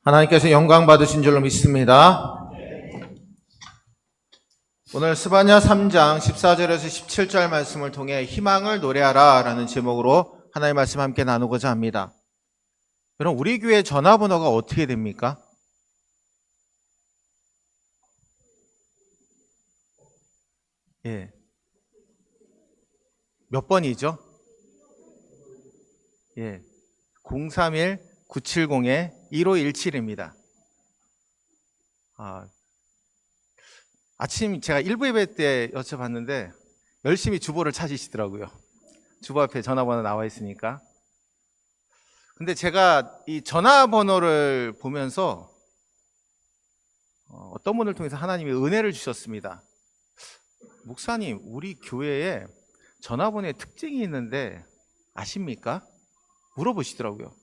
하나님께서 영광 받으신 줄로 믿습니다. 오늘 스바냐 3장 14절에서 17절 말씀을 통해 희망을 노래하라 라는 제목으로 하나님의 말씀 함께 나누고자 합니다. 여러분, 우리 교회 전화번호가 어떻게 됩니까? 예. 몇 번이죠? 예. 031-970-1517입니다. 아침 제가 1부 예배 때 여쭤봤는데 열심히 주보를 찾으시더라고요. 주보 앞에 전화번호 나와 있으니까. 근데 제가 이 전화번호를 보면서 어떤 분을 통해서 하나님이 은혜를 주셨습니다. 목사님, 우리 교회에 전화번호에 특징이 있는데 아십니까? 물어보시더라고요.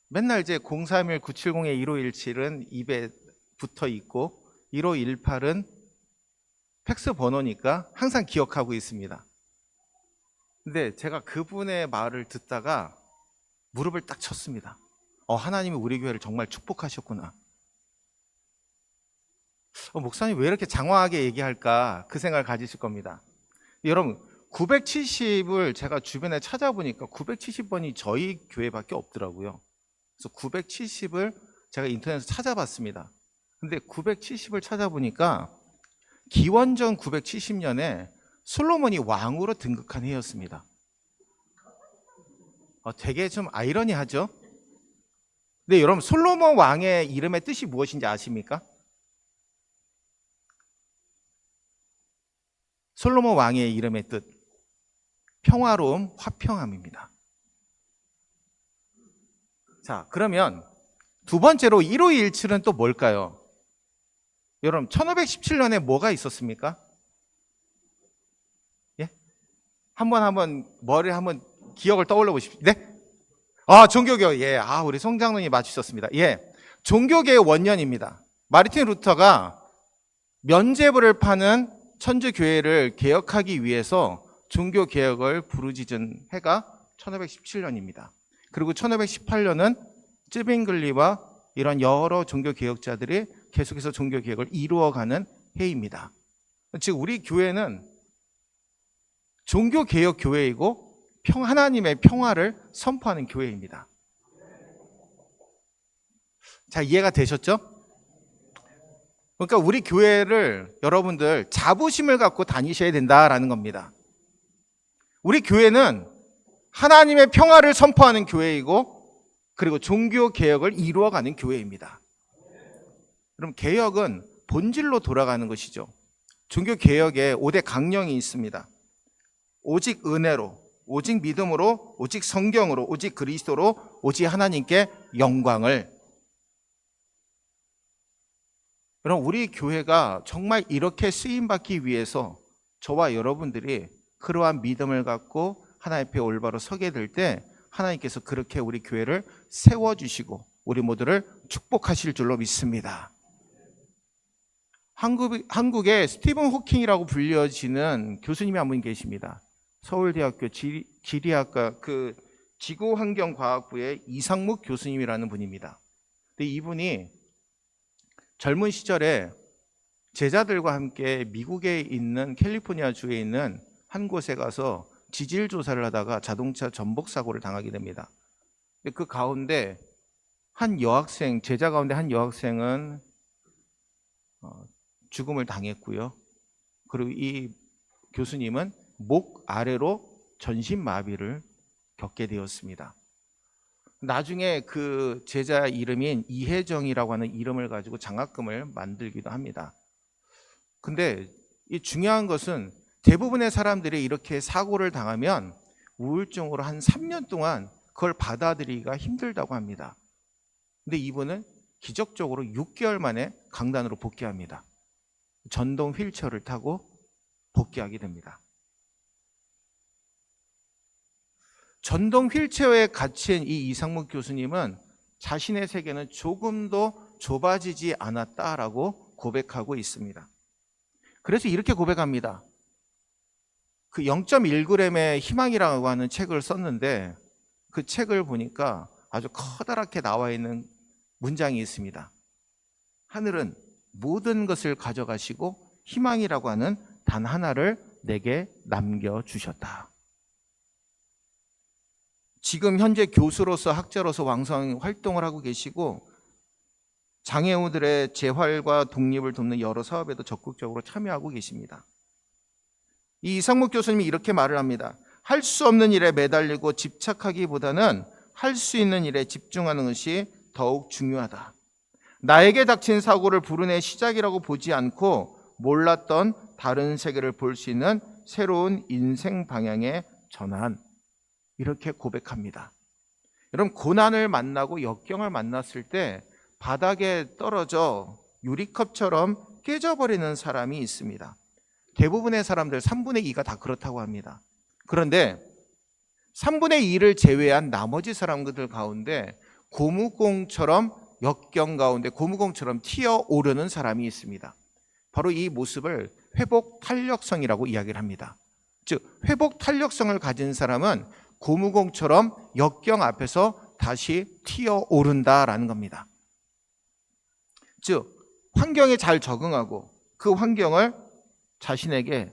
맨날 이제 031-970-1517은 입에 붙어 있고 1518은 팩스 번호니까 항상 기억하고 있습니다. 근데 제가 그분의 말을 듣다가 무릎을 딱 쳤습니다. 하나님이 우리 교회를 정말 축복하셨구나. 목사님 왜 이렇게 장황하게 얘기할까? 그 생각을 가지실 겁니다. 여러분, 970을 제가 주변에 찾아보니까 970번이 저희 교회밖에 없더라고요. 그래서 970을 제가 인터넷에서 찾아봤습니다. 근데 970을 찾아보니까 기원전 970년에 솔로몬이 왕으로 등극한 해였습니다. 되게 좀 아이러니하죠? 근데 여러분, 솔로몬 왕의 이름의 뜻이 무엇인지 아십니까? 솔로몬 왕의 이름의 뜻, 평화로움, 화평함입니다. 자, 그러면 두 번째로 1517은 또 뭘까요? 여러분, 1517년에 뭐가 있었습니까? 예? 한번 머리에 한번 기억을 떠올려 보십시오. 네? 종교개혁. 예. 우리 송장로님 맞추셨습니다. 예. 종교개혁 원년입니다. 마르틴 루터가 면죄부를 파는 천주교회를 개혁하기 위해서 종교개혁을 부르짖은 해가 1517년입니다. 그리고 1518년은 쯔빙글리와 이런 여러 종교개혁자들이 계속해서 종교개혁을 이루어가는 해입니다. 즉 우리 교회는 종교개혁 교회이고 하나님의 평화를 선포하는 교회입니다. 자, 이해가 되셨죠? 그러니까 우리 교회를 여러분들 자부심을 갖고 다니셔야 된다라는 겁니다. 우리 교회는 하나님의 평화를 선포하는 교회이고 그리고 종교 개혁을 이루어가는 교회입니다. 그럼 개혁은 본질로 돌아가는 것이죠. 종교 개혁에 5대 강령이 있습니다. 오직 은혜로, 오직 믿음으로, 오직 성경으로, 오직 그리스도로, 오직 하나님께 영광을. 그럼 우리 교회가 정말 이렇게 쓰임받기 위해서 저와 여러분들이 그러한 믿음을 갖고 하나님 앞에 올바로 서게 될 때 하나님께서 그렇게 우리 교회를 세워주시고 우리 모두를 축복하실 줄로 믿습니다. 한국에 스티븐 호킹이라고 불려지는 교수님이 한 분 계십니다. 서울대학교 지리학과 지구환경과학부의 이상묵 교수님이라는 분입니다. 근데 이분이 젊은 시절에 제자들과 함께 미국에 있는 캘리포니아 주에 있는 한 곳에 가서 지질 조사를 하다가 자동차 전복 사고를 당하게 됩니다. 그 가운데 제자 가운데 한 여학생은 죽음을 당했고요. 그리고 이 교수님은 목 아래로 전신마비를 겪게 되었습니다. 나중에 그 제자 이름인 이혜정이라고 하는 이름을 가지고 장학금을 만들기도 합니다. 근데 이 중요한 것은 대부분의 사람들이 이렇게 사고를 당하면 우울증으로 한 3년 동안 그걸 받아들이기가 힘들다고 합니다. 근데 이분은 기적적으로 6개월 만에 강단으로 복귀합니다. 전동 휠체어를 타고 복귀하게 됩니다. 전동 휠체어에 갇힌 이 이상묵 교수님은 자신의 세계는 조금도 좁아지지 않았다라고 고백하고 있습니다. 그래서 이렇게 고백합니다. 그 0.1g의 희망이라고 하는 책을 썼는데 그 책을 보니까 아주 커다랗게 나와 있는 문장이 있습니다. 하늘은 모든 것을 가져가시고 희망이라고 하는 단 하나를 내게 남겨주셨다. 지금 현재 교수로서 학자로서 왕성히 활동을 하고 계시고 장애우들의 재활과 독립을 돕는 여러 사업에도 적극적으로 참여하고 계십니다. 이 이상목 교수님이 이렇게 말을 합니다. 할 수 없는 일에 매달리고 집착하기보다는 할 수 있는 일에 집중하는 것이 더욱 중요하다. 나에게 닥친 사고를 불운의 시작이라고 보지 않고 몰랐던 다른 세계를 볼 수 있는 새로운 인생 방향의 전환, 이렇게 고백합니다. 여러분, 고난을 만나고 역경을 만났을 때 바닥에 떨어져 유리컵처럼 깨져버리는 사람이 있습니다. 대부분의 사람들 3분의 2가 다 그렇다고 합니다. 그런데 3분의 2를 제외한 나머지 사람들 가운데 고무공처럼 역경 가운데 고무공처럼 튀어오르는 사람이 있습니다. 바로 이 모습을 회복 탄력성이라고 이야기를 합니다. 즉, 회복 탄력성을 가진 사람은 고무공처럼 역경 앞에서 다시 튀어오른다라는 겁니다. 즉, 환경에 잘 적응하고 그 환경을 자신에게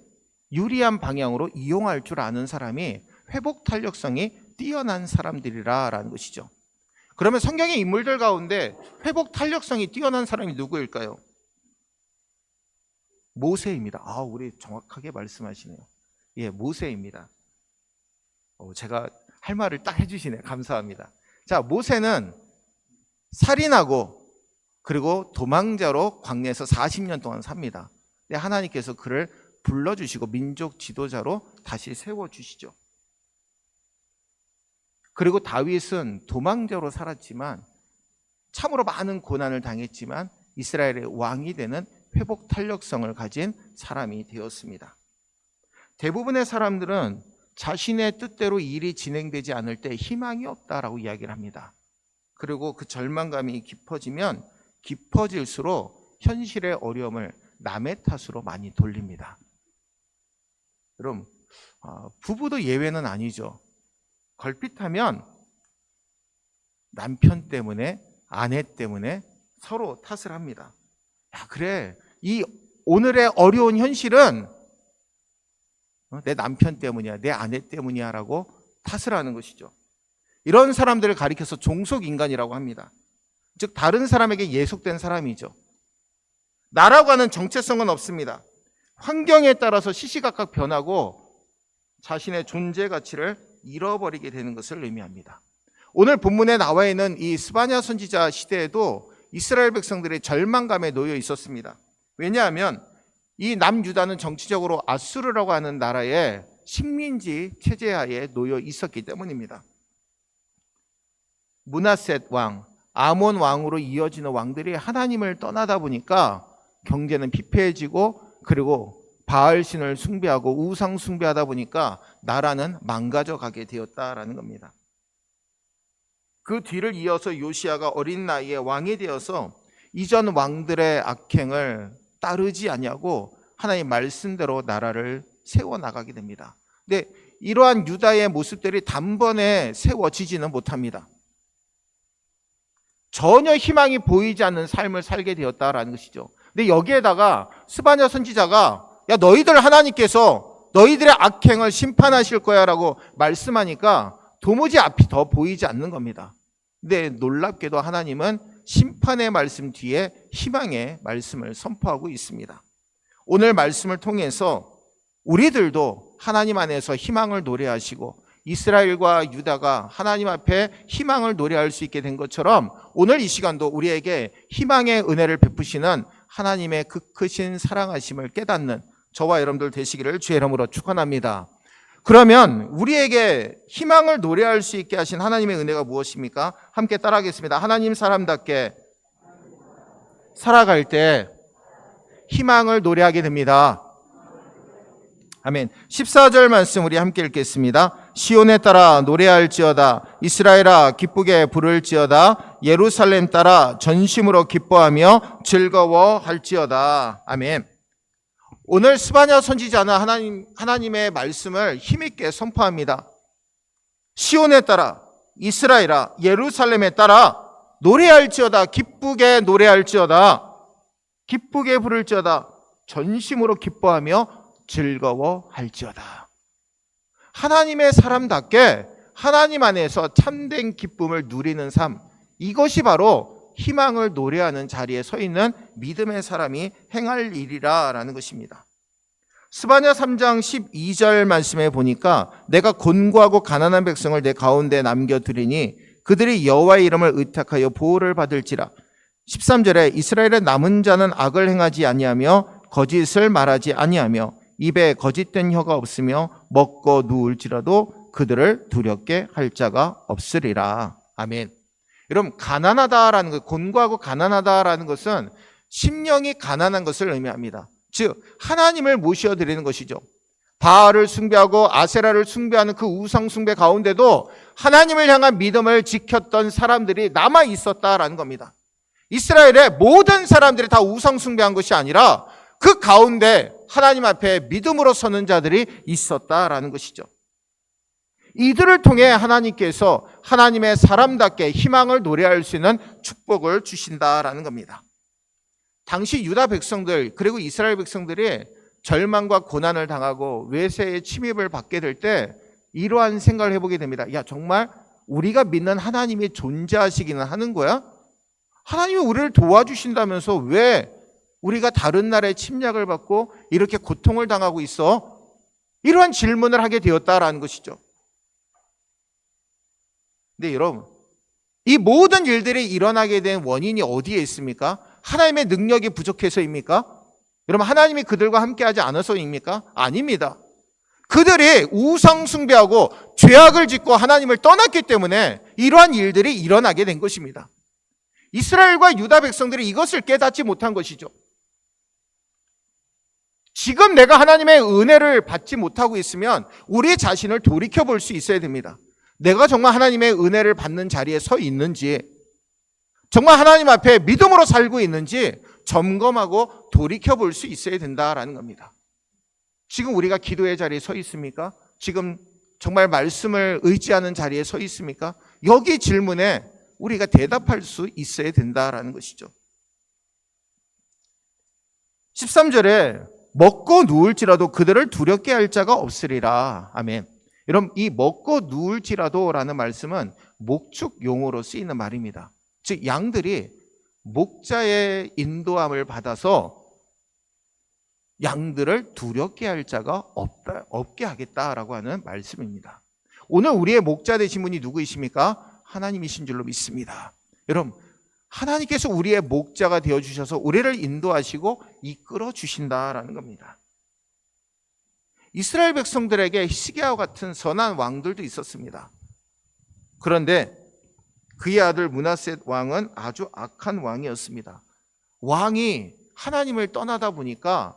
유리한 방향으로 이용할 줄 아는 사람이 회복 탄력성이 뛰어난 사람들이라는 것이죠. 그러면 성경의 인물들 가운데 회복 탄력성이 뛰어난 사람이 누구일까요? 모세입니다. 우리 정확하게 말씀하시네요. 예, 모세입니다. 제가 할 말을 딱 해주시네. 감사합니다. 자, 모세는 살인하고 그리고 도망자로 광야에서 40년 동안 삽니다. 근데 하나님께서 그를 불러주시고 민족 지도자로 다시 세워주시죠. 그리고 다윗은 도망자로 살았지만 참으로 많은 고난을 당했지만 이스라엘의 왕이 되는 회복 탄력성을 가진 사람이 되었습니다. 대부분의 사람들은 자신의 뜻대로 일이 진행되지 않을 때 희망이 없다라고 이야기를 합니다. 그리고 그 절망감이 깊어지면 깊어질수록 현실의 어려움을 남의 탓으로 많이 돌립니다. 여러분, 부부도 예외는 아니죠. 걸핏하면 남편 때문에, 아내 때문에 서로 탓을 합니다. 야, 그래, 이 오늘의 어려운 현실은 내 남편 때문이야, 내 아내 때문이야 라고 탓을 하는 것이죠. 이런 사람들을 가리켜서 종속인간이라고 합니다. 즉, 다른 사람에게 예속된 사람이죠. 나라고 하는 정체성은 없습니다. 환경에 따라서 시시각각 변하고 자신의 존재 가치를 잃어버리게 되는 것을 의미합니다. 오늘 본문에 나와 있는 이 스바냐 선지자 시대에도 이스라엘 백성들이 절망감에 놓여 있었습니다. 왜냐하면 이 남유다는 정치적으로 아수르라고 하는 나라의 식민지 체제하에 놓여 있었기 때문입니다. 므낫셋 왕, 아몬 왕으로 이어지는 왕들이 하나님을 떠나다 보니까 경제는 피폐해지고 그리고 바알신을 숭배하고 우상 숭배하다 보니까 나라는 망가져 가게 되었다라는 겁니다. 그 뒤를 이어서 요시야가 어린 나이에 왕이 되어서 이전 왕들의 악행을 따르지 아니하고 하나님 말씀대로 나라를 세워나가게 됩니다. 근데 이러한 유다의 모습들이 단번에 세워지지는 못합니다. 전혀 희망이 보이지 않는 삶을 살게 되었다라는 것이죠. 근데 여기에다가 스바냐 선지자가 야, 너희들 하나님께서 너희들의 악행을 심판하실 거야 라고 말씀하니까 도무지 앞이 더 보이지 않는 겁니다. 근데 놀랍게도 하나님은 심판의 말씀 뒤에 희망의 말씀을 선포하고 있습니다. 오늘 말씀을 통해서 우리들도 하나님 안에서 희망을 노래하시고 이스라엘과 유다가 하나님 앞에 희망을 노래할 수 있게 된 것처럼 오늘 이 시간도 우리에게 희망의 은혜를 베푸시는 하나님의 그 크신 사랑하심을 깨닫는 저와 여러분들 되시기를 주의 이름으로 축원합니다. 그러면 우리에게 희망을 노래할 수 있게 하신 하나님의 은혜가 무엇입니까? 함께 따라하겠습니다. 하나님 사람답게 살아갈 때 희망을 노래하게 됩니다. 아멘. 14절 말씀 우리 함께 읽겠습니다. 시온에 따라 노래할지어다. 이스라엘아 기쁘게 부를지어다. 예루살렘 따라 전심으로 기뻐하며 즐거워할지어다. 아멘. 오늘 스바냐 선지자는 하나님의 말씀을 힘있게 선포합니다. 시온에 따라, 이스라엘아, 예루살렘에 따라 노래할지어다. 기쁘게 노래할지어다. 기쁘게 부를지어다. 전심으로 기뻐하며 즐거워할지어다. 하나님의 사람답게 하나님 안에서 참된 기쁨을 누리는 삶, 이것이 바로 희망을 노래하는 자리에 서 있는 믿음의 사람이 행할 일이라는 것입니다. 스바냐 3장 12절 말씀에 보니까 내가 곤고하고 가난한 백성을 내 가운데 남겨두리니 그들이 여호와의 이름을 의탁하여 보호를 받을지라. 13절에 이스라엘의 남은 자는 악을 행하지 아니하며 거짓을 말하지 아니하며 입에 거짓된 혀가 없으며 먹고 누울지라도 그들을 두렵게 할 자가 없으리라. 아멘. 여러분, 가난하다라는 것, 곤고하고 가난하다라는 것은 심령이 가난한 것을 의미합니다. 즉 하나님을 모셔드리는 것이죠. 바알을 숭배하고 아세라를 숭배하는 그 우상 숭배 가운데도 하나님을 향한 믿음을 지켰던 사람들이 남아 있었다라는 겁니다. 이스라엘의 모든 사람들이 다 우상 숭배한 것이 아니라 그 가운데 하나님 앞에 믿음으로 서는 자들이 있었다라는 것이죠. 이들을 통해 하나님께서 하나님의 사람답게 희망을 노래할 수 있는 축복을 주신다라는 겁니다. 당시 유다 백성들 그리고 이스라엘 백성들이 절망과 고난을 당하고 외세의 침입을 받게 될 때 이러한 생각을 해보게 됩니다. 야, 정말 우리가 믿는 하나님이 존재하시기는 하는 거야? 하나님이 우리를 도와주신다면서 왜 우리가 다른 나라의 침략을 받고 이렇게 고통을 당하고 있어? 이러한 질문을 하게 되었다라는 것이죠. 근데 여러분, 이 모든 일들이 일어나게 된 원인이 어디에 있습니까? 하나님의 능력이 부족해서입니까? 여러분, 하나님이 그들과 함께하지 않아서입니까? 아닙니다. 그들이 우상 숭배하고 죄악을 짓고 하나님을 떠났기 때문에 이러한 일들이 일어나게 된 것입니다. 이스라엘과 유다 백성들이 이것을 깨닫지 못한 것이죠. 지금 내가 하나님의 은혜를 받지 못하고 있으면 우리 자신을 돌이켜볼 수 있어야 됩니다. 내가 정말 하나님의 은혜를 받는 자리에 서 있는지, 정말 하나님 앞에 믿음으로 살고 있는지 점검하고 돌이켜볼 수 있어야 된다라는 겁니다. 지금 우리가 기도의 자리에 서 있습니까? 지금 정말 말씀을 의지하는 자리에 서 있습니까? 여기 질문에 우리가 대답할 수 있어야 된다라는 것이죠. 13절에 먹고 누울지라도 그들을 두렵게 할 자가 없으리라. 아멘. 여러분, 이 먹고 누울지라도라는 말씀은 목축 용어로 쓰이는 말입니다. 즉 양들이 목자의 인도함을 받아서 양들을 두렵게 할 자가 없게 하겠다라고 하는 말씀입니다. 오늘 우리의 목자 되신 분이 누구이십니까? 하나님이신 줄로 믿습니다. 여러분, 하나님께서 우리의 목자가 되어주셔서 우리를 인도하시고 이끌어 주신다라는 겁니다. 이스라엘 백성들에게 히스기야와 같은 선한 왕들도 있었습니다. 그런데 그의 아들 므낫셋 왕은 아주 악한 왕이었습니다. 왕이 하나님을 떠나다 보니까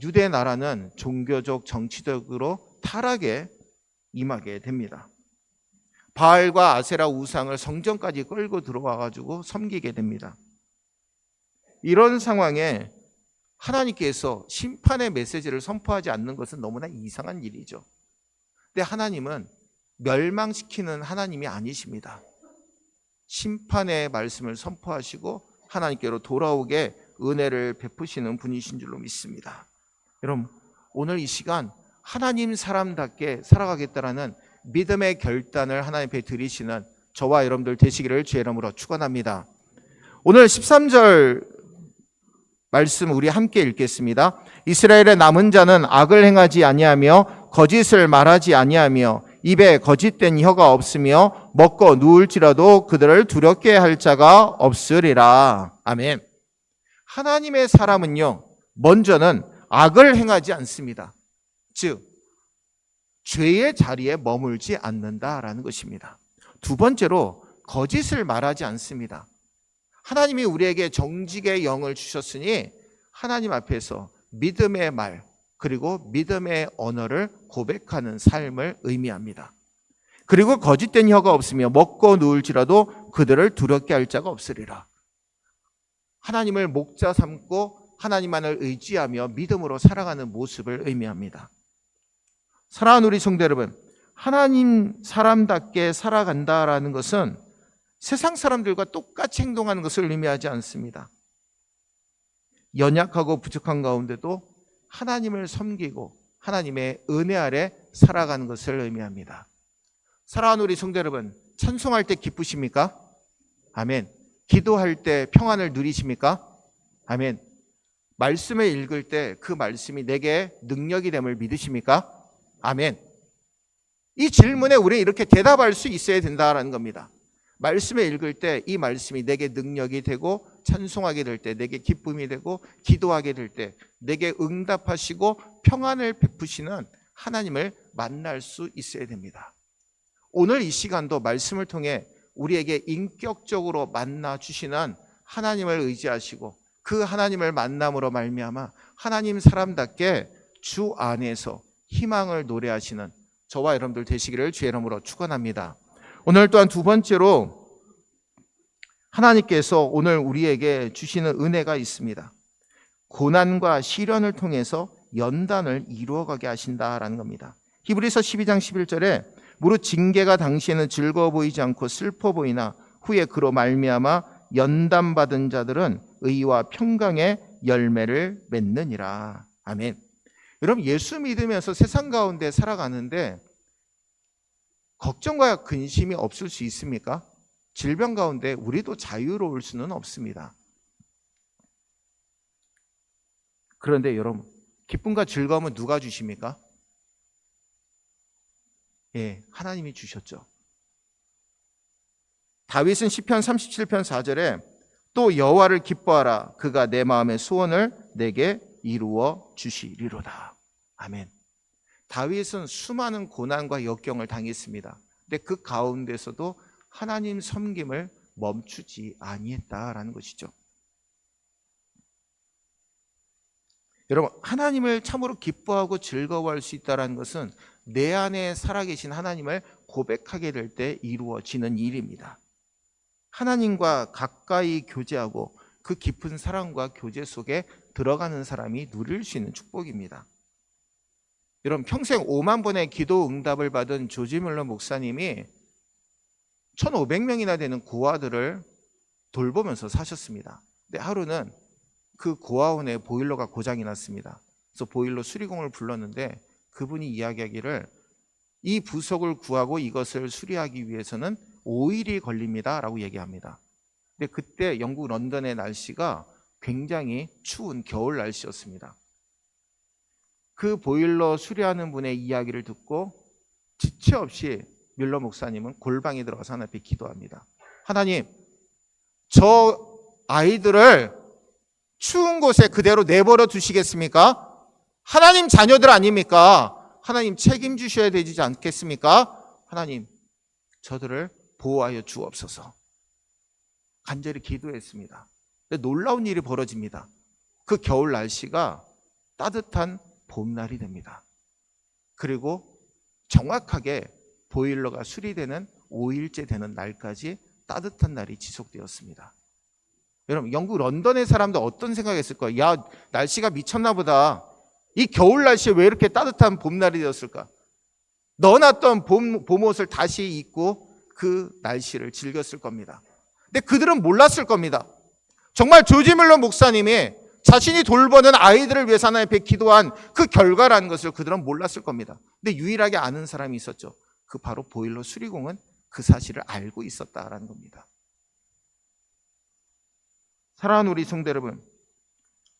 유대 나라는 종교적 정치적으로 타락에 임하게 됩니다. 바알과 아세라 우상을 성전까지 끌고 들어와 가지고 섬기게 됩니다. 이런 상황에 하나님께서 심판의 메시지를 선포하지 않는 것은 너무나 이상한 일이죠. 근데 하나님은 멸망시키는 하나님이 아니십니다. 심판의 말씀을 선포하시고 하나님께로 돌아오게 은혜를 베푸시는 분이신 줄로 믿습니다. 여러분, 오늘 이 시간 하나님 사람답게 살아가겠다라는 믿음의 결단을 하나님 앞에 드리시는 저와 여러분들 되시기를 주의 이름으로 축원합니다. 오늘 13절 말씀 우리 함께 읽겠습니다. 이스라엘의 남은 자는 악을 행하지 아니하며 거짓을 말하지 아니하며 입에 거짓된 혀가 없으며 먹고 누울지라도 그들을 두렵게 할 자가 없으리라. 아멘. 하나님의 사람은요, 먼저는 악을 행하지 않습니다. 즉 죄의 자리에 머물지 않는다라는 것입니다. 두 번째로 거짓을 말하지 않습니다. 하나님이 우리에게 정직의 영을 주셨으니 하나님 앞에서 믿음의 말 그리고 믿음의 언어를 고백하는 삶을 의미합니다. 그리고 거짓된 혀가 없으며 먹고 누울지라도 그들을 두렵게 할 자가 없으리라. 하나님을 목자 삼고 하나님만을 의지하며 믿음으로 살아가는 모습을 의미합니다. 사랑하는 우리 성도 여러분, 하나님 사람답게 살아간다라는 것은 세상 사람들과 똑같이 행동하는 것을 의미하지 않습니다. 연약하고 부족한 가운데도 하나님을 섬기고 하나님의 은혜 아래 살아가는 것을 의미합니다. 사랑하는 우리 성도 여러분, 찬송할 때 기쁘십니까? 아멘. 기도할 때 평안을 누리십니까? 아멘. 말씀을 읽을 때 그 말씀이 내게 능력이 됨을 믿으십니까? 아멘. 이 질문에 우리는 이렇게 대답할 수 있어야 된다는 겁니다. 말씀을 읽을 때 이 말씀이 내게 능력이 되고 찬송하게 될 때 내게 기쁨이 되고 기도하게 될 때 내게 응답하시고 평안을 베푸시는 하나님을 만날 수 있어야 됩니다. 오늘 이 시간도 말씀을 통해 우리에게 인격적으로 만나 주시는 하나님을 의지하시고 그 하나님을 만남으로 말미암아 하나님 사람답게 주 안에서 희망을 노래하시는 저와 여러분들 되시기를 주의 이름으로 축원합니다. 오늘 또한 두 번째로 하나님께서 오늘 우리에게 주시는 은혜가 있습니다. 고난과 시련을 통해서 연단을 이루어가게 하신다라는 겁니다. 히브리서 12장 11절에 무릇 징계가 당시에는 즐거워 보이지 않고 슬퍼 보이나 후에 그로 말미암아 연단받은 자들은 의와 평강의 열매를 맺느니라. 아멘. 여러분, 예수 믿으면서 세상 가운데 살아가는데 걱정과 근심이 없을 수 있습니까? 질병 가운데 우리도 자유로울 수는 없습니다. 그런데 여러분, 기쁨과 즐거움은 누가 주십니까? 예, 하나님이 주셨죠. 다윗은 시편 37편 4절에 또 여호와를 기뻐하라 그가 내 마음의 소원을 내게 이루어 주시리로다. 아멘. 다윗은 수많은 고난과 역경을 당했습니다. 근데 그 가운데서도 하나님 섬김을 멈추지 아니했다라는 것이죠. 여러분, 하나님을 참으로 기뻐하고 즐거워할 수 있다는 것은 내 안에 살아계신 하나님을 고백하게 될 때 이루어지는 일입니다. 하나님과 가까이 교제하고 그 깊은 사랑과 교제 속에 들어가는 사람이 누릴 수 있는 축복입니다. 여러분, 평생 5만 번의 기도 응답을 받은 조지 뮬러 목사님이 1,500명이나 되는 고아들을 돌보면서 사셨습니다. 근데 하루는 그 고아원에 보일러가 고장이 났습니다. 그래서 보일러 수리공을 불렀는데 그분이 이야기하기를 이 부속을 구하고 이것을 수리하기 위해서는 5일이 걸립니다 라고 얘기합니다. 근데 그때 영국 런던의 날씨가 굉장히 추운 겨울 날씨였습니다. 그 보일러 수리하는 분의 이야기를 듣고 지체 없이 뮬러 목사님은 골방에 들어가서 하나님 앞에 기도합니다. 하나님, 저 아이들을 추운 곳에 그대로 내버려 두시겠습니까? 하나님 자녀들 아닙니까? 하나님 책임지셔야 되지 않겠습니까? 하나님, 저들을 보호하여 주옵소서. 간절히 기도했습니다. 근데 놀라운 일이 벌어집니다. 그 겨울 날씨가 따뜻한 봄날이 됩니다. 그리고 정확하게 보일러가 수리되는 5일째 되는 날까지 따뜻한 날이 지속되었습니다. 여러분, 영국 런던의 사람들 어떤 생각했을 거예요? 야, 날씨가 미쳤나 보다. 이 겨울 날씨에 왜 이렇게 따뜻한 봄날이 되었을까? 넣어놨던 봄옷을 다시 입고 그 날씨를 즐겼을 겁니다. 근데 그들은 몰랐을 겁니다. 정말 조지 뮬러 목사님이 자신이 돌보는 아이들을 위해서 하나님 앞에 기도한 그 결과라는 것을 그들은 몰랐을 겁니다. 근데 유일하게 아는 사람이 있었죠. 그 바로 보일러 수리공은 그 사실을 알고 있었다라는 겁니다. 사랑하는 우리 성도 여러분,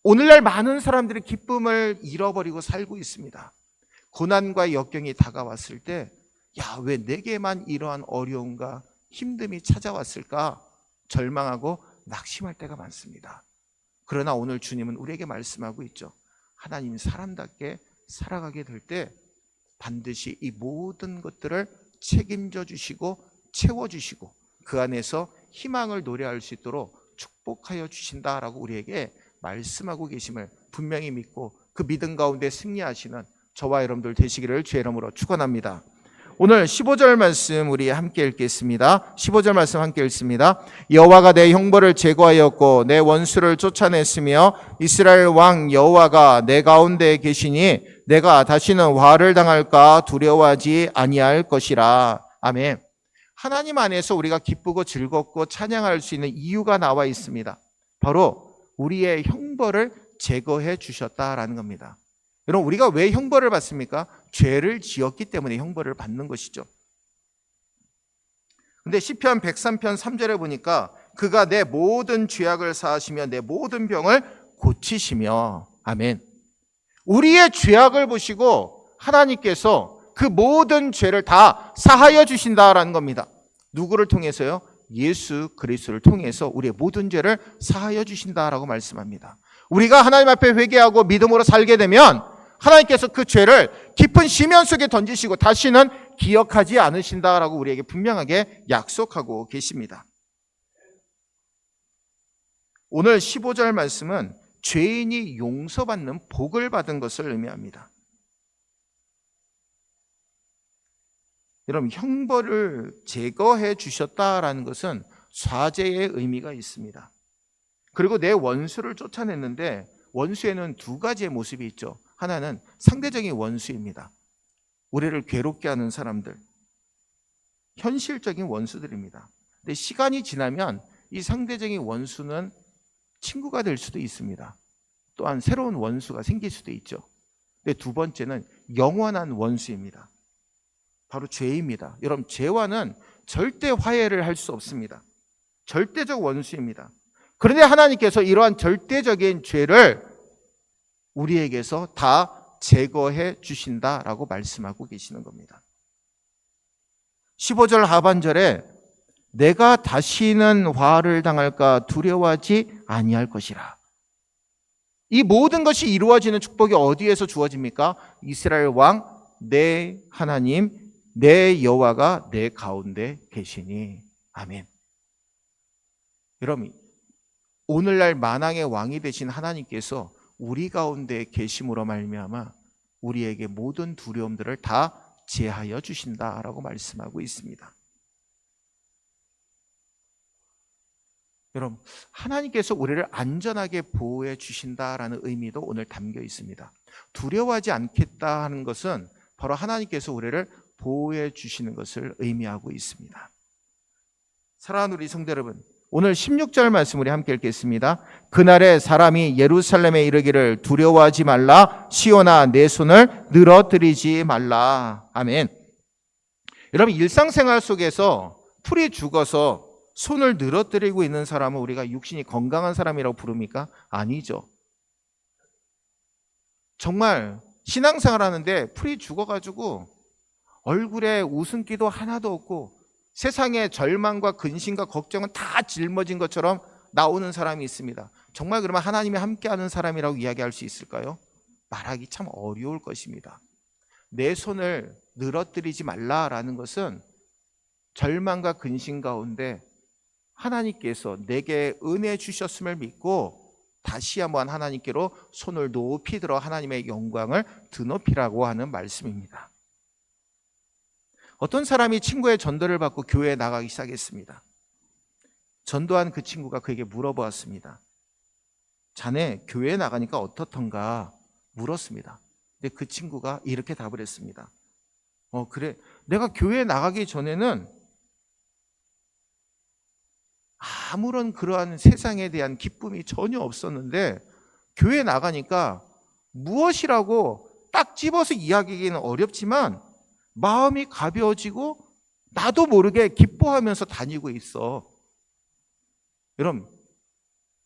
오늘날 많은 사람들이 기쁨을 잃어버리고 살고 있습니다. 고난과 역경이 다가왔을 때, 야, 왜 내게만 이러한 어려움과 힘듦이 찾아왔을까? 절망하고 낙심할 때가 많습니다. 그러나 오늘 주님은 우리에게 말씀하고 있죠. 하나님 사람답게 살아가게 될 때 반드시 이 모든 것들을 책임져 주시고 채워주시고 그 안에서 희망을 노래할 수 있도록 축복하여 주신다라고 우리에게 말씀하고 계심을 분명히 믿고 그 믿음 가운데 승리하시는 저와 여러분들 되시기를 주의 이름으로 축원합니다. 오늘 15절 말씀 우리 함께 읽겠습니다. 15절 말씀 함께 읽습니다. 여호와가 내 형벌을 제거하였고 내 원수를 쫓아냈으며 이스라엘 왕 여호와가 내 가운데 계시니 내가 다시는 화를 당할까 두려워하지 아니할 것이라. 아멘. 하나님 안에서 우리가 기쁘고 즐겁고 찬양할 수 있는 이유가 나와 있습니다. 바로 우리의 형벌을 제거해 주셨다라는 겁니다. 여러분, 우리가 왜 형벌을 받습니까? 죄를 지었기 때문에 형벌을 받는 것이죠. 근데 시편 103편 3절에 보니까 그가 내 모든 죄악을 사하시며 내 모든 병을 고치시며, 아멘. 우리의 죄악을 보시고 하나님께서 그 모든 죄를 다 사하여 주신다라는 겁니다. 누구를 통해서요? 예수 그리스도를 통해서 우리의 모든 죄를 사하여 주신다라고 말씀합니다. 우리가 하나님 앞에 회개하고 믿음으로 살게 되면 하나님께서 그 죄를 깊은 심연 속에 던지시고 다시는 기억하지 않으신다라고 우리에게 분명하게 약속하고 계십니다. 오늘 15절 말씀은 죄인이 용서받는 복을 받은 것을 의미합니다. 여러분, 형벌을 제거해 주셨다라는 것은 사죄의 의미가 있습니다. 그리고 내 원수를 쫓아냈는데 원수에는 두 가지의 모습이 있죠. 하나는 상대적인 원수입니다. 우리를 괴롭게 하는 사람들, 현실적인 원수들입니다. 근데 시간이 지나면 이 상대적인 원수는 친구가 될 수도 있습니다. 또한 새로운 원수가 생길 수도 있죠. 근데 두 번째는 영원한 원수입니다. 바로 죄입니다. 여러분, 죄와는 절대 화해를 할 수 없습니다. 절대적 원수입니다. 그런데 하나님께서 이러한 절대적인 죄를 우리에게서 다 제거해 주신다라고 말씀하고 계시는 겁니다. 15절 하반절에 내가 다시는 화를 당할까 두려워하지 아니할 것이라. 이 모든 것이 이루어지는 축복이 어디에서 주어집니까? 이스라엘 왕 내 하나님 내 여호와가 내 가운데 계시니. 아멘. 여러분, 오늘날 만왕의 왕이 되신 하나님께서 우리 가운데 계심으로 말미암아 우리에게 모든 두려움들을 다 제하여 주신다라고 말씀하고 있습니다. 여러분, 하나님께서 우리를 안전하게 보호해 주신다라는 의미도 오늘 담겨 있습니다. 두려워하지 않겠다 하는 것은 바로 하나님께서 우리를 보호해 주시는 것을 의미하고 있습니다. 사랑하는 우리 성도 여러분, 오늘 16절 말씀 우리 함께 읽겠습니다. 그날에 사람이 예루살렘에 이르기를 두려워하지 말라, 시온아 내 손을 늘어뜨리지 말라. 아멘. 여러분, 일상생활 속에서 풀이 죽어서 손을 늘어뜨리고 있는 사람은 우리가 육신이 건강한 사람이라고 부릅니까? 아니죠. 정말 신앙생활 하는데 풀이 죽어가지고 얼굴에 웃음기도 하나도 없고 세상의 절망과 근심과 걱정은 다 짊어진 것처럼 나오는 사람이 있습니다. 정말 그러면 하나님이 함께하는 사람이라고 이야기할 수 있을까요? 말하기 참 어려울 것입니다. 내 손을 늘어뜨리지 말라라는 것은 절망과 근심 가운데 하나님께서 내게 은혜 주셨음을 믿고 다시 한번 하나님께로 손을 높이 들어 하나님의 영광을 드높이라고 하는 말씀입니다. 어떤 사람이 친구의 전도를 받고 교회에 나가기 시작했습니다. 전도한 그 친구가 그에게 물어보았습니다. 자네 교회에 나가니까 어떻던가 물었습니다. 근데 그 친구가 이렇게 답을 했습니다. 그래, 내가 교회에 나가기 전에는 아무런 그러한 세상에 대한 기쁨이 전혀 없었는데 교회에 나가니까 무엇이라고 딱 집어서 이야기하기는 어렵지만 마음이 가벼워지고 나도 모르게 기뻐하면서 다니고 있어. 여러분,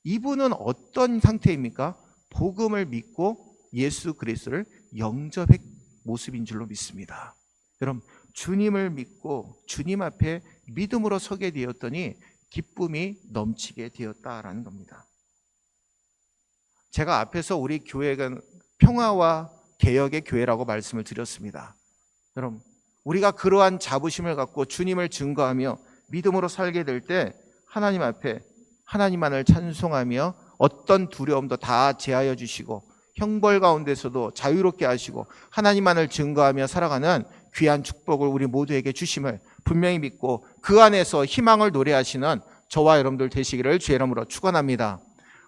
이분은 어떤 상태입니까? 복음을 믿고 예수 그리스도를 영접의 모습인 줄로 믿습니다. 여러분, 주님을 믿고 주님 앞에 믿음으로 서게 되었더니 기쁨이 넘치게 되었다라는 겁니다. 제가 앞에서 우리 교회가 평화와 개혁의 교회라고 말씀을 드렸습니다. 여러분, 우리가 그러한 자부심을 갖고 주님을 증거하며 믿음으로 살게 될 때 하나님 앞에 하나님만을 찬송하며 어떤 두려움도 다 제하여 주시고 형벌 가운데서도 자유롭게 하시고 하나님만을 증거하며 살아가는 귀한 축복을 우리 모두에게 주심을 분명히 믿고 그 안에서 희망을 노래하시는 저와 여러분들 되시기를 주의 이름으로 축원합니다.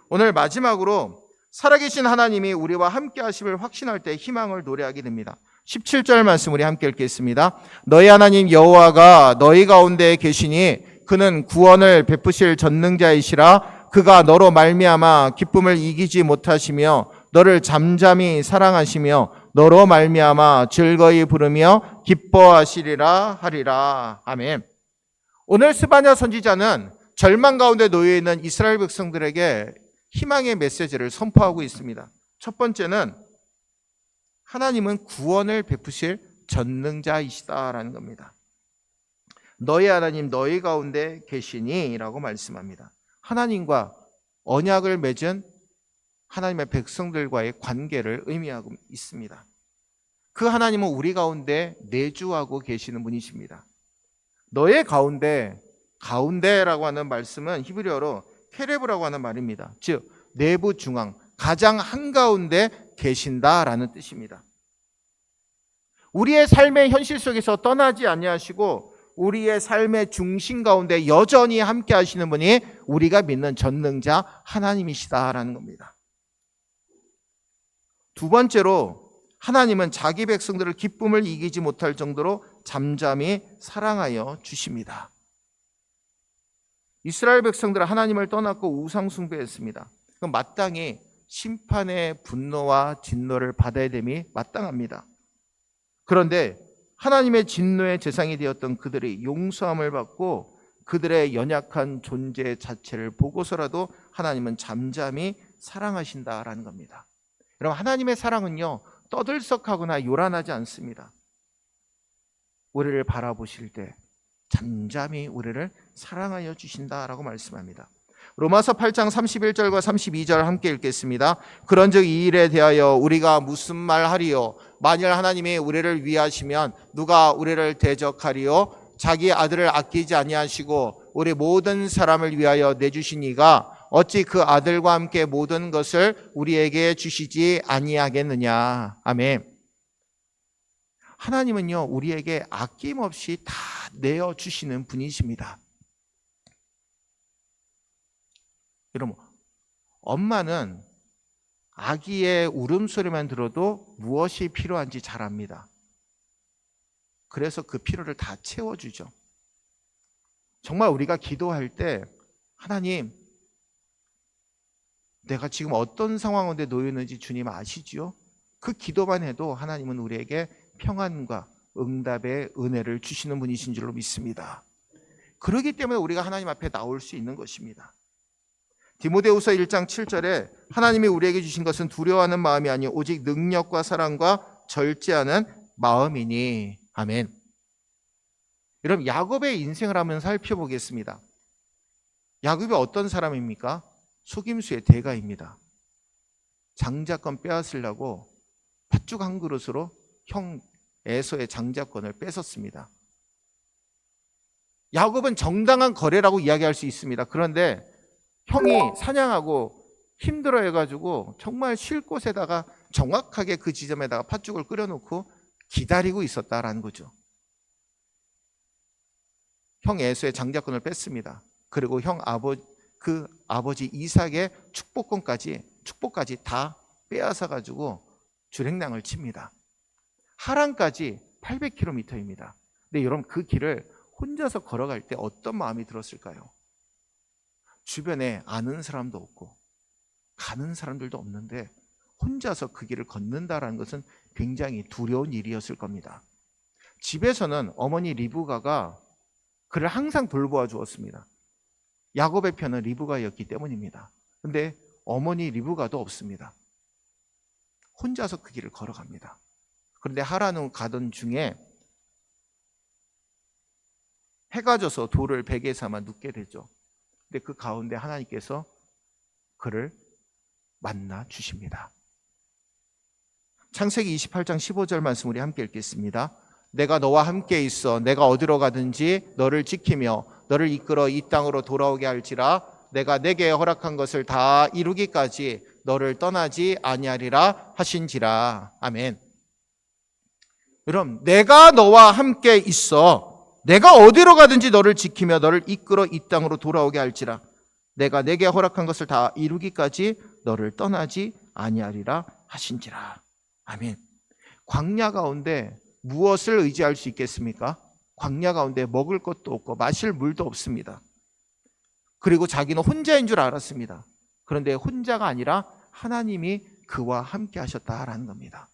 오늘 마지막으로 살아계신 하나님이 우리와 함께 하심을 확신할 때 희망을 노래하게 됩니다. 17절 말씀 우리 함께 읽겠습니다. 너희 하나님 여호와가 너희 가운데 계시니 그는 구원을 베푸실 전능자이시라. 그가 너로 말미암아 기쁨을 이기지 못하시며 너를 잠잠히 사랑하시며 너로 말미암아 즐거이 부르며 기뻐하시리라 하리라. 아멘. 오늘 스바냐 선지자는 절망 가운데 놓여 있는 이스라엘 백성들에게 희망의 메시지를 선포하고 있습니다. 첫 번째는 하나님은 구원을 베푸실 전능자이시다라는 겁니다. 너희 하나님 너희 가운데 계시니 라고 말씀합니다. 하나님과 언약을 맺은 하나님의 백성들과의 관계를 의미하고 있습니다. 그 하나님은 우리 가운데 내주하고 계시는 분이십니다. 너의 가운데라고 하는 말씀은 히브리어로 케레브라고 하는 말입니다. 즉 내부 중앙, 가장 한가운데 계신다라는 뜻입니다. 우리의 삶의 현실 속에서 떠나지 아니하시고 우리의 삶의 중심 가운데 여전히 함께 하시는 분이 우리가 믿는 전능자 하나님이시다라는 겁니다. 두 번째로 하나님은 자기 백성들을 기쁨을 이기지 못할 정도로 잠잠히 사랑하여 주십니다. 이스라엘 백성들은 하나님을 떠났고 우상 숭배했습니다. 그럼 마땅히 심판의 분노와 진노를 받아야 됨이 마땅합니다. 그런데 하나님의 진노의 대상이 되었던 그들이 용서함을 받고 그들의 연약한 존재 자체를 보고서라도 하나님은 잠잠히 사랑하신다라는 겁니다. 여러분, 하나님의 사랑은요 떠들썩하거나 요란하지 않습니다. 우리를 바라보실 때 잠잠히 우리를 사랑하여 주신다라고 말씀합니다. 로마서 8장 31절과 32절 함께 읽겠습니다. 그런즉 이 일에 대하여 우리가 무슨 말 하리요? 만일 하나님이 우리를 위하시면 누가 우리를 대적하리요? 자기 아들을 아끼지 아니하시고 우리 모든 사람을 위하여 내주신 이가 어찌 그 아들과 함께 모든 것을 우리에게 주시지 아니하겠느냐. 아멘. 하나님은요 우리에게 아낌없이 다 내어주시는 분이십니다. 여러분, 엄마는 아기의 울음소리만 들어도 무엇이 필요한지 잘 압니다. 그래서 그 필요를 다 채워주죠. 정말 우리가 기도할 때 하나님, 내가 지금 어떤 상황 가운데 놓여 있는지 주님 아시지요? 그 기도만 해도 하나님은 우리에게 평안과 응답의 은혜를 주시는 분이신 줄로 믿습니다. 그렇기 때문에 우리가 하나님 앞에 나올 수 있는 것입니다. 디모데후서 1장 7절에 하나님이 우리에게 주신 것은 두려워하는 마음이 아니요 오직 능력과 사랑과 절제하는 마음이니. 아멘. 여러분, 야곱의 인생을 한번 살펴보겠습니다. 야곱이 어떤 사람입니까? 속임수의 대가입니다. 장자권 빼앗으려고 팥죽 한 그릇으로 형 에서의 장자권을 뺏었습니다. 야곱은 정당한 거래라고 이야기할 수 있습니다. 그런데 형이 사냥하고 힘들어 해가지고 정말 쉴 곳에다가 정확하게 그 지점에다가 팥죽을 끓여놓고 기다리고 있었다라는 거죠. 형 에서의 장자권을 뺐습니다. 그리고 그 아버지 이삭의 축복까지 다 빼앗아 가지고 주행량을 칩니다. 하란까지 800km입니다. 근데 여러분, 그 길을 혼자서 걸어갈 때 어떤 마음이 들었을까요? 주변에 아는 사람도 없고 가는 사람들도 없는데 혼자서 그 길을 걷는다라는 것은 굉장히 두려운 일이었을 겁니다. 집에서는 어머니 리브가가 그를 항상 돌보아 주었습니다. 야곱의 편은 리브가였기 때문입니다. 그런데 어머니 리브가도 없습니다. 혼자서 그 길을 걸어갑니다. 그런데 하란으로 가던 중에 해가 져서 돌을 베개 삼아 눕게 되죠. 근데 그 가운데 하나님께서 그를 만나 주십니다. 창세기 28장 15절 말씀 우리 함께 읽겠습니다. 내가 너와 함께 있어 내가 어디로 가든지 너를 지키며 너를 이끌어 이 땅으로 돌아오게 할지라. 내가 내게 허락한 것을 다 이루기까지 너를 떠나지 아니하리라 하신지라. 아멘. 여러분, 내가 너와 함께 있어 내가 어디로 가든지 너를 지키며 너를 이끌어 이 땅으로 돌아오게 할지라. 내가 내게 허락한 것을 다 이루기까지 너를 떠나지 아니하리라 하신지라. 아멘. 광야 가운데 무엇을 의지할 수 있겠습니까? 광야 가운데 먹을 것도 없고 마실 물도 없습니다. 그리고 자기는 혼자인 줄 알았습니다. 그런데 혼자가 아니라 하나님이 그와 함께 하셨다라는 겁니다.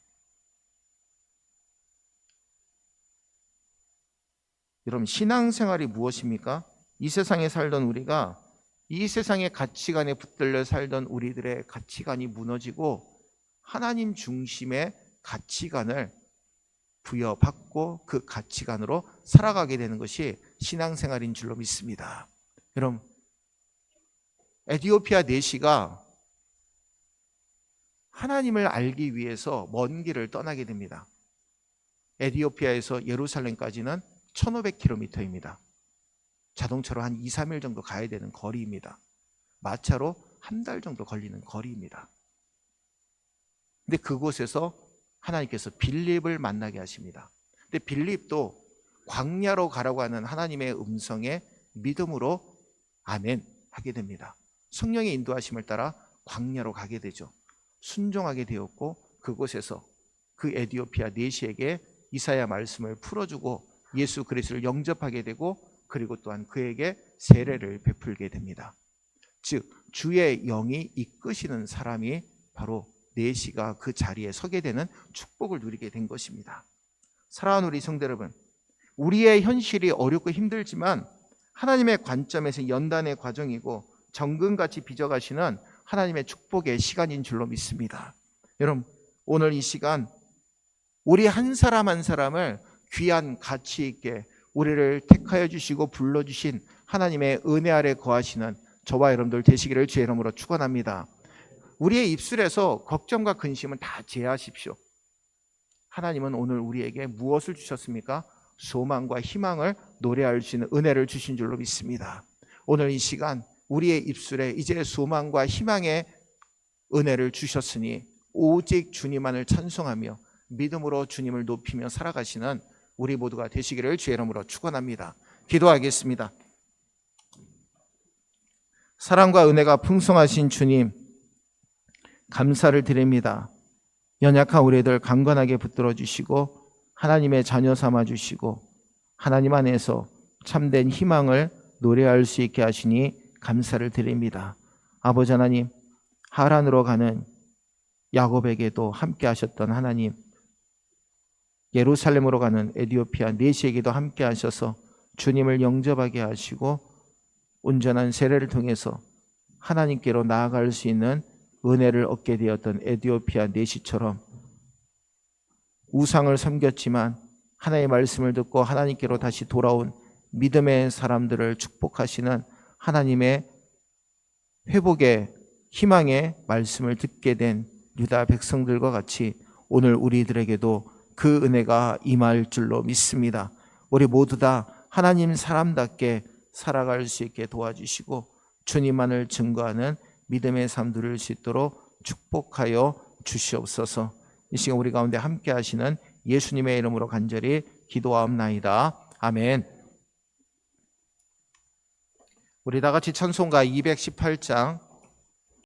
여러분, 신앙생활이 무엇입니까? 이 세상에 살던 우리가 이 세상의 가치관에 붙들려 살던 우리들의 가치관이 무너지고 하나님 중심의 가치관을 부여받고 그 가치관으로 살아가게 되는 것이 신앙생활인 줄로 믿습니다. 여러분, 에티오피아 내시가 하나님을 알기 위해서 먼 길을 떠나게 됩니다. 에티오피아에서 예루살렘까지는 1500km입니다. 자동차로 한 2, 3일 정도 가야 되는 거리입니다. 마차로 한 달 정도 걸리는 거리입니다. 근데 그곳에서 하나님께서 빌립을 만나게 하십니다. 근데 빌립도 광야로 가라고 하는 하나님의 음성에 믿음으로 아멘 하게 됩니다. 성령의 인도하심을 따라 광야로 가게 되죠. 순종하게 되었고 그곳에서 그 에티오피아 내시에게 이사야 말씀을 풀어주고 예수 그리스도를 영접하게 되고 그리고 또한 그에게 세례를 베풀게 됩니다. 즉 주의 영이 이끄시는 사람이 바로 내시가 그 자리에 서게 되는 축복을 누리게 된 것입니다. 사랑하는 우리 성도 여러분, 우리의 현실이 어렵고 힘들지만 하나님의 관점에서 연단의 과정이고 정금같이 빚어가시는 하나님의 축복의 시간인 줄로 믿습니다. 여러분, 오늘 이 시간 우리 한 사람 한 사람을 귀한 가치 있게 우리를 택하여 주시고 불러주신 하나님의 은혜 아래 거하시는 저와 여러분들 되시기를 주의 이름으로 축원합니다. 우리의 입술에서 걱정과 근심은 다 제하십시오. 하나님은 오늘 우리에게 무엇을 주셨습니까? 소망과 희망을 노래할 수 있는 은혜를 주신 줄로 믿습니다. 오늘 이 시간 우리의 입술에 이제 소망과 희망의 은혜를 주셨으니 오직 주님만을 찬송하며 믿음으로 주님을 높이며 살아가시는 우리 모두가 되시기를 주의 이름으로 축원합니다. 기도하겠습니다. 사랑과 은혜가 풍성하신 주님, 감사를 드립니다. 연약한 우리들 강건하게 붙들어 주시고 하나님의 자녀 삼아 주시고 하나님 안에서 참된 희망을 노래할 수 있게 하시니 감사를 드립니다. 아버지 하나님, 하란으로 가는 야곱에게도 함께 하셨던 하나님, 예루살렘으로 가는 에티오피아 내시에게도 함께 하셔서 주님을 영접하게 하시고 온전한 세례를 통해서 하나님께로 나아갈 수 있는 은혜를 얻게 되었던 에티오피아 내시처럼 우상을 섬겼지만 하나님의 말씀을 듣고 하나님께로 다시 돌아온 믿음의 사람들을 축복하시는 하나님의 회복의 희망의 말씀을 듣게 된 유다 백성들과 같이 오늘 우리들에게도 그 은혜가 임할 줄로 믿습니다. 우리 모두 다 하나님 사람답게 살아갈 수 있게 도와주시고 주님만을 증거하는 믿음의 삶 누릴 수 있도록 축복하여 주시옵소서. 이 시간 우리 가운데 함께 하시는 예수님의 이름으로 간절히 기도하옵나이다. 아멘. 우리 다 같이 찬송가 218장